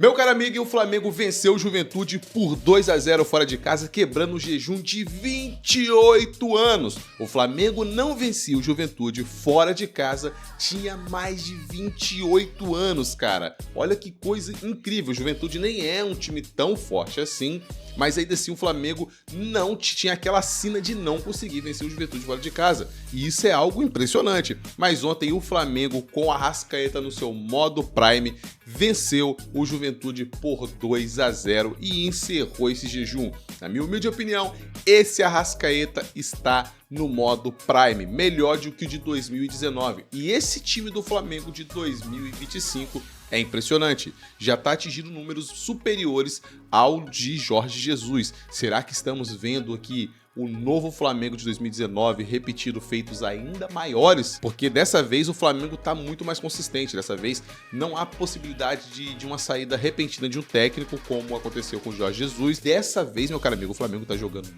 Meu caro amigo, o Flamengo venceu o Juventude por 2-0 fora de casa, quebrando o jejum de 28 anos. O Flamengo não vencia o Juventude fora de casa, tinha mais de 28 anos, cara. Olha que coisa incrível, o Juventude nem é um time tão forte assim, mas ainda assim o Flamengo não tinha aquela sina de não conseguir vencer o Juventude fora de casa. E isso é algo impressionante. Mas ontem o Flamengo, com a Arrascaeta no seu modo Prime, venceu o Juventude por 2-0 e encerrou esse jejum. Na minha humilde opinião, esse Arrascaeta está no modo Prime, melhor do que o de 2019. E esse time do Flamengo de 2025 é impressionante, já está atingindo números superiores ao de Jorge Jesus. Será que estamos vendo aqui o novo Flamengo de 2019 repetindo feitos ainda maiores? Porque dessa vez o Flamengo está muito mais consistente, dessa vez não há possibilidade de uma saída repentina de um técnico como aconteceu com o Jorge Jesus. Dessa vez, meu caro amigo, o Flamengo está jogando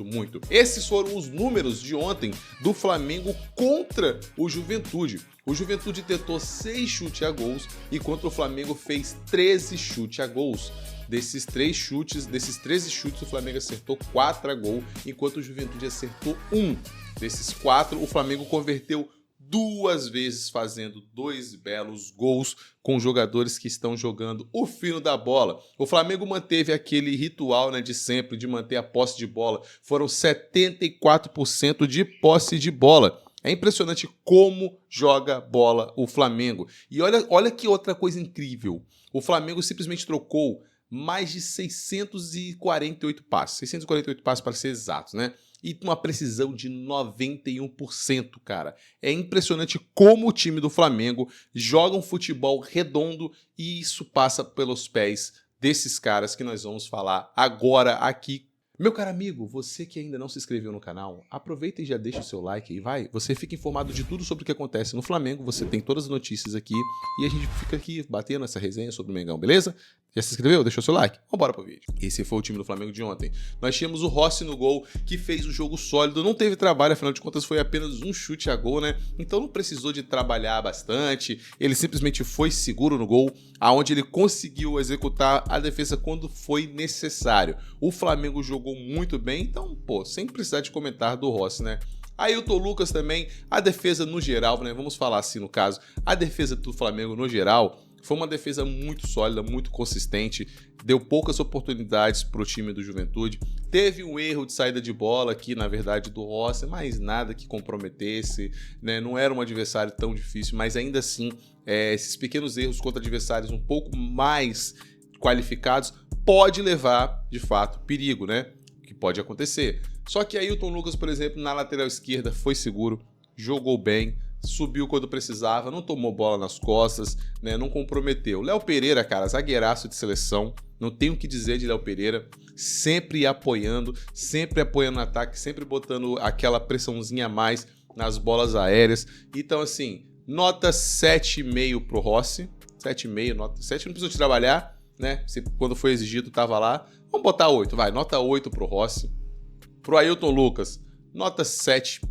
muito. Esses foram os números de ontem do Flamengo contra o Juventude. O Juventude tentou 6 chutes a gols, enquanto o Flamengo fez 13 chutes a gols. Desses 13 chutes, o Flamengo acertou 4 a gol, enquanto o Juventude acertou 1. Desses 4, o Flamengo converteu 2 vezes, fazendo 2 belos gols com jogadores que estão jogando o fino da bola. O Flamengo manteve aquele ritual, de sempre, de manter a posse de bola. Foram 74% de posse de bola. É impressionante como joga bola o Flamengo. E olha que outra coisa incrível. O Flamengo simplesmente trocou mais de 648 passes. 648 passes para ser exatos, né? E uma precisão de 91%, cara. É impressionante como o time do Flamengo joga um futebol redondo e isso passa pelos pés desses caras que nós vamos falar agora aqui. Meu caro amigo, você que ainda não se inscreveu no canal, aproveita e já deixa o seu like aí, vai. Você fica informado de tudo sobre o que acontece no Flamengo, você tem todas as notícias aqui e a gente fica aqui batendo essa resenha sobre o Mengão, beleza? Já se inscreveu? Deixou seu like? Vambora pro vídeo. Esse foi o time do Flamengo de ontem. Nós tínhamos o Rossi no gol, que fez o jogo sólido, não teve trabalho, afinal de contas foi apenas um chute a gol, né? Então não precisou de trabalhar bastante, ele simplesmente foi seguro no gol, aonde ele conseguiu executar a defesa quando foi necessário. O Flamengo jogou muito bem, então, sem precisar de comentar do Rossi, né? Ailton Lucas também, a defesa no geral, né? Vamos falar assim no caso, a defesa do Flamengo no geral foi uma defesa muito sólida, muito consistente, deu poucas oportunidades para o time do Juventude. Teve um erro de saída de bola aqui, na verdade, do Rossi, mas nada que comprometesse, né? Não era um adversário tão difícil, mas ainda assim, esses pequenos erros contra adversários um pouco mais qualificados pode levar, de fato, perigo, né? Que pode acontecer. Só que Ailton Lucas, por exemplo, na lateral esquerda foi seguro, jogou bem, subiu quando precisava, não tomou bola nas costas, né, não comprometeu. Léo Pereira, cara, zagueiraço de seleção, não tenho o que dizer de Léo Pereira, sempre apoiando no ataque, sempre botando aquela pressãozinha a mais nas bolas aéreas. Então, assim, nota 7,5 pro Rossi, 7,5, nota 7 não precisa de trabalhar, né, quando foi exigido tava lá. Vamos botar 8, vai, nota 8 pro Rossi. Pro Ailton Lucas, nota 7,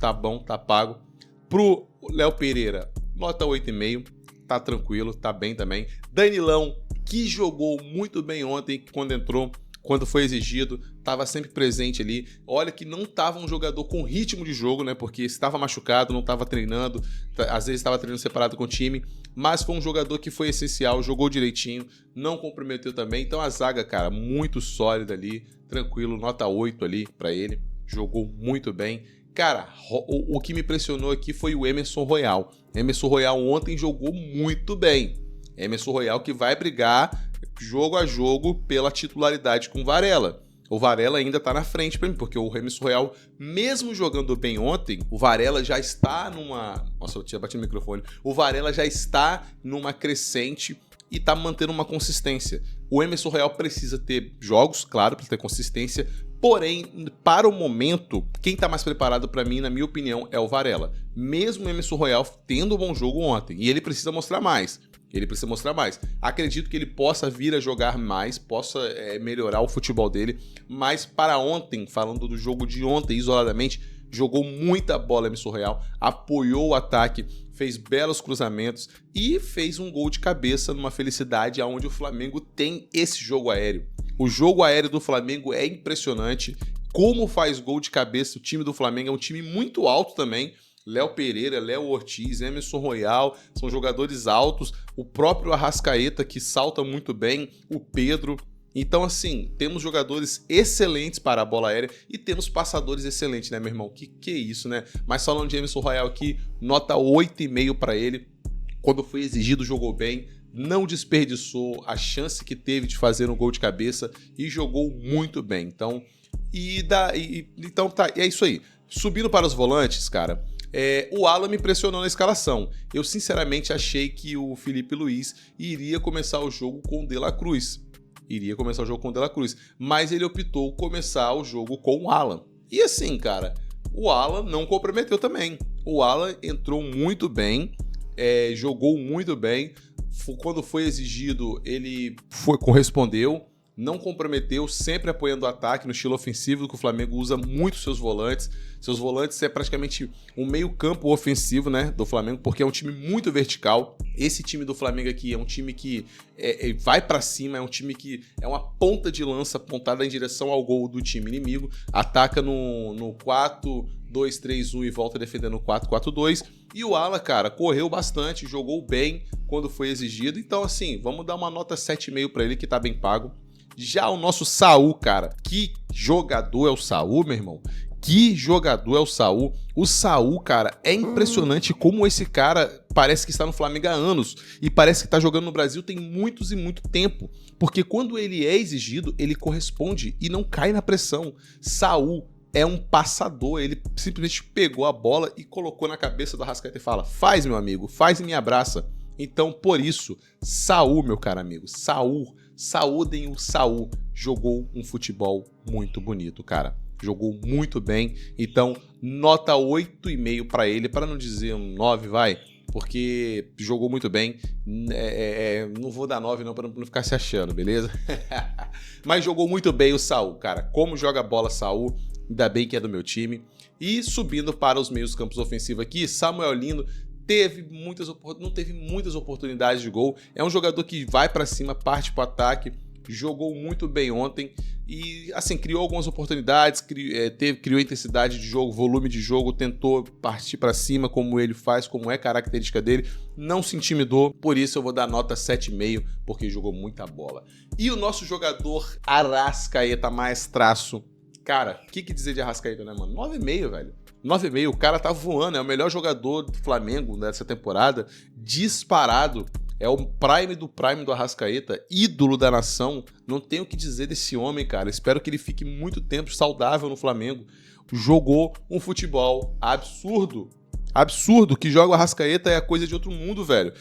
tá bom, tá pago. Pro Léo Pereira, nota 8,5, tá tranquilo, tá bem também. Danilão, que jogou muito bem ontem quando entrou, quando foi exigido, estava sempre presente ali. Olha que não estava um jogador com ritmo de jogo, né? Porque estava machucado, não estava treinando, às vezes estava treinando separado com o time, mas foi um jogador que foi essencial, jogou direitinho, não comprometeu também. Então a zaga, cara, muito sólida ali, tranquilo, nota 8 ali para ele, jogou muito bem. Cara, o que me impressionou aqui foi o Emerson Royal. Emerson Royal ontem jogou muito bem. Emerson Royal que vai brigar jogo a jogo pela titularidade com o Varela. O Varela ainda tá na frente para mim, porque o Emerson Royal, mesmo jogando bem ontem, o Varela já está numa... Nossa, eu tinha batido no microfone. O Varela já está numa crescente e tá mantendo uma consistência. O Emerson Royal precisa ter jogos, claro, para ter consistência, porém, para o momento, quem tá mais preparado para mim, na minha opinião, é o Varela. Mesmo o Emerson Royal tendo um bom jogo ontem, e ele precisa mostrar mais. Acredito que ele possa vir a jogar mais, possa melhorar o futebol dele, mas para ontem, falando do jogo de ontem isoladamente, jogou muita bola Emerson Royal, apoiou o ataque, fez belos cruzamentos e fez um gol de cabeça numa felicidade onde o Flamengo tem esse jogo aéreo. O jogo aéreo do Flamengo é impressionante. Como faz gol de cabeça, o time do Flamengo é um time muito alto também. Léo Pereira, Léo Ortiz, Emerson Royal, são jogadores altos. O próprio Arrascaeta, que salta muito bem, o Pedro. Então, assim, temos jogadores excelentes para a bola aérea e temos passadores excelentes, né, meu irmão? Que é isso, né? Mas falando de Emerson Royal aqui, nota 8,5 para ele. Quando foi exigido, jogou bem. Não desperdiçou a chance que teve de fazer um gol de cabeça e jogou muito bem. Então, é isso aí. Subindo para os volantes, cara, o Alan me impressionou na escalação. Eu sinceramente achei que o Felipe Luiz iria começar o jogo com o De La Cruz. Mas ele optou começar o jogo com o Alan. E assim, cara, o Alan não comprometeu também. O Alan entrou muito bem, jogou muito bem. Quando foi exigido, ele correspondeu. Não comprometeu, sempre apoiando o ataque no estilo ofensivo, que o Flamengo usa muito seus volantes. Seus volantes é praticamente um meio campo ofensivo, né, do Flamengo, porque é um time muito vertical. Esse time do Flamengo aqui é um time que vai pra cima, é um time que é uma ponta de lança apontada em direção ao gol do time inimigo. Ataca no 4-2-3-1 e volta defendendo no 4-4-2. E o Alan, cara, correu bastante, jogou bem quando foi exigido. Então, assim, vamos dar uma nota 7,5 pra ele, que tá bem pago. Já o nosso Saul, cara, que jogador é o Saul, meu irmão? Que jogador é o Saul? O Saul, cara, é impressionante como esse cara parece que está no Flamengo há anos e parece que está jogando no Brasil tem muitos e muito tempo. Porque quando ele é exigido, ele corresponde e não cai na pressão. Saul é um passador, ele simplesmente pegou a bola e colocou na cabeça do Arrascaeta e fala: faz, meu amigo, faz e me abraça. Então, por isso, Saul, meu caro amigo, saúdem o Saul, jogou um futebol muito bonito, cara. Jogou muito bem, então nota 8,5 para ele, para não dizer um 9, vai, porque jogou muito bem. Não vou dar 9 não, para não ficar se achando, beleza? Mas jogou muito bem o Saul, cara. Como joga bola Saul, ainda bem que é do meu time. E subindo para os meios campos ofensivos aqui, Samuel Lino não teve muitas oportunidades de gol. É um jogador que vai para cima, parte para o ataque, jogou muito bem ontem e, assim, criou algumas oportunidades, criou intensidade de jogo, volume de jogo, tentou partir para cima como ele faz, como é característica dele, não se intimidou, por isso eu vou dar nota 7,5, porque jogou muita bola. E o nosso jogador Arrascaeta, maestraço, cara, o que dizer de Arrascaeta, né, mano? 9,5, velho. 9,5, o cara tá voando, é o melhor jogador do Flamengo dessa temporada, disparado, é o prime do Arrascaeta, ídolo da nação, não tenho o que dizer desse homem, cara, espero que ele fique muito tempo saudável no Flamengo, jogou um futebol absurdo, que joga o Arrascaeta é a coisa de outro mundo, velho,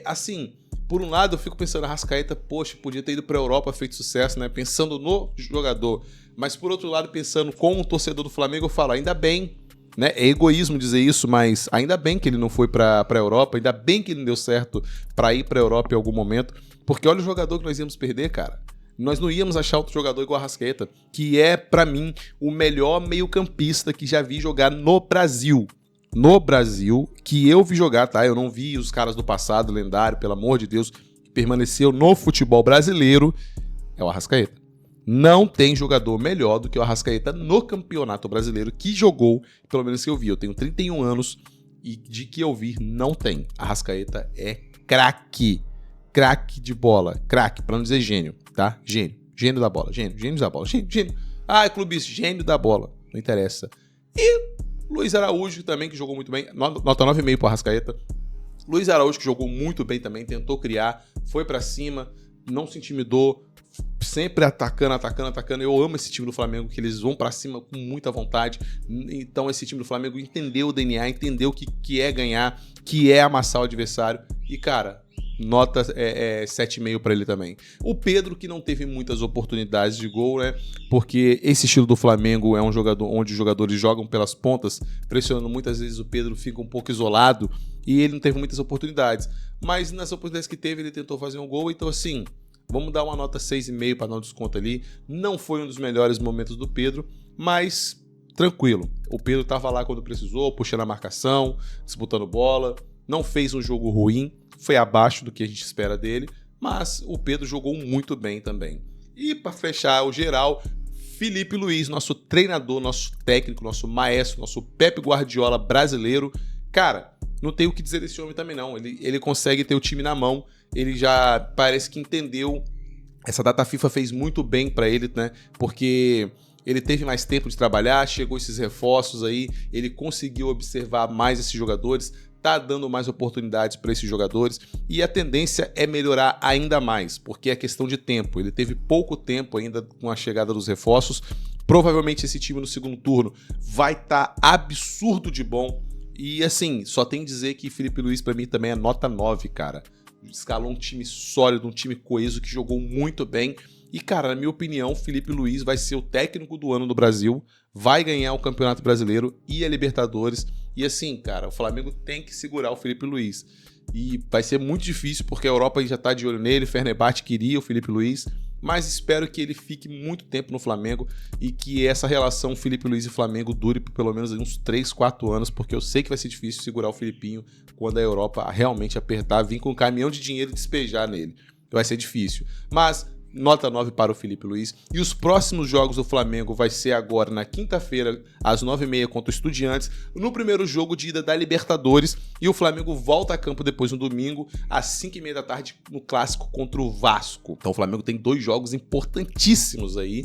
assim, por um lado eu fico pensando, Arrascaeta, poxa, podia ter ido pra Europa, feito sucesso, né, pensando no jogador, mas por outro lado, pensando como um torcedor do Flamengo, eu falo, ainda bem, né? É egoísmo dizer isso, mas ainda bem que ele não foi pra Europa, ainda bem que ele não deu certo pra ir pra Europa em algum momento, porque olha o jogador que nós íamos perder, cara. Nós não íamos achar outro jogador igual a Arrascaeta, que é, pra mim, o melhor meio-campista que já vi jogar no Brasil. No Brasil, que eu vi jogar, tá? Eu não vi os caras do passado, lendário, pelo amor de Deus, que permaneceu no futebol brasileiro, é o Arrascaeta. Não tem jogador melhor do que o Arrascaeta no Campeonato Brasileiro que jogou, pelo menos que eu vi. Eu tenho 31 anos e de que eu vi, não tem. Arrascaeta é craque. Craque de bola. Craque, pra não dizer gênio, tá? Gênio. Gênio da bola. Gênio da bola. Gênio. Ah, é clubista. Gênio da bola. Não interessa. E Luiz Araújo também, que jogou muito bem. Nota 9,5 pro Arrascaeta. Luiz Araújo, que jogou muito bem também, tentou criar, foi pra cima, não se intimidou, sempre atacando. Eu amo esse time do Flamengo, que eles vão pra cima com muita vontade. Então esse time do Flamengo entendeu o DNA, entendeu o que é ganhar, que é amassar o adversário. E, cara, nota 7,5 pra ele também. O Pedro, que não teve muitas oportunidades de gol, né? Porque esse estilo do Flamengo é um jogador onde os jogadores jogam pelas pontas, pressionando muitas vezes o Pedro fica um pouco isolado e ele não teve muitas oportunidades. Mas nas oportunidades que teve, ele tentou fazer um gol, então assim, vamos dar uma nota 6,5 para dar um desconto ali. Não foi um dos melhores momentos do Pedro, mas tranquilo. O Pedro tava lá quando precisou, puxando a marcação, disputando bola, não fez um jogo ruim, foi abaixo do que a gente espera dele, mas o Pedro jogou muito bem também. E para fechar o geral, Filipe Luís, nosso treinador, nosso técnico, nosso maestro, nosso Pep Guardiola brasileiro. Cara, não tem o que dizer desse homem também não. Ele consegue ter o time na mão, ele já parece que entendeu. Essa data FIFA fez muito bem para ele, né? Porque ele teve mais tempo de trabalhar, chegou esses reforços aí, ele conseguiu observar mais esses jogadores, tá dando mais oportunidades para esses jogadores e a tendência é melhorar ainda mais, porque é questão de tempo. Ele teve pouco tempo ainda com a chegada dos reforços. Provavelmente esse time no segundo turno vai estar absurdo de bom. E assim, só tem que dizer que Filipe Luís para mim também é nota 9, cara. Escalou um time sólido, um time coeso que jogou muito bem. E, cara, na minha opinião, Filipe Luís vai ser o técnico do ano do Brasil, vai ganhar o Campeonato Brasileiro e a Libertadores. E assim, cara, o Flamengo tem que segurar o Filipe Luís. E vai ser muito difícil porque a Europa já tá de olho nele, o Fenerbahçe queria o Filipe Luís, mas espero que ele fique muito tempo no Flamengo e que essa relação Filipe Luís e Flamengo dure por pelo menos uns 3, 4 anos, porque eu sei que vai ser difícil segurar o Filipinho quando a Europa realmente apertar, vir com um caminhão de dinheiro e despejar nele. Vai ser difícil. Mas nota 9 para o Filipe Luís. E os próximos jogos do Flamengo vai ser agora na quinta-feira, às 9h30 contra o Estudiantes, no primeiro jogo de ida da Libertadores. E o Flamengo volta a campo depois no domingo, às 5h30 da tarde, no clássico contra o Vasco. Então o Flamengo tem 2 jogos importantíssimos aí,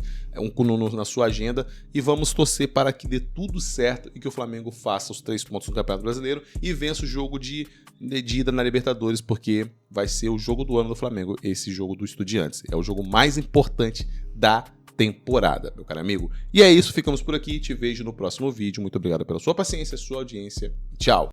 na sua agenda, e vamos torcer para que dê tudo certo e que o Flamengo faça os 3 pontos no Campeonato Brasileiro e vença o jogo de ida na Libertadores, porque vai ser o jogo do ano do Flamengo, esse jogo do Estudiantes. É o jogo mais importante da temporada, meu caro amigo. E é isso, ficamos por aqui, te vejo no próximo vídeo. Muito obrigado pela sua paciência, sua audiência. Tchau!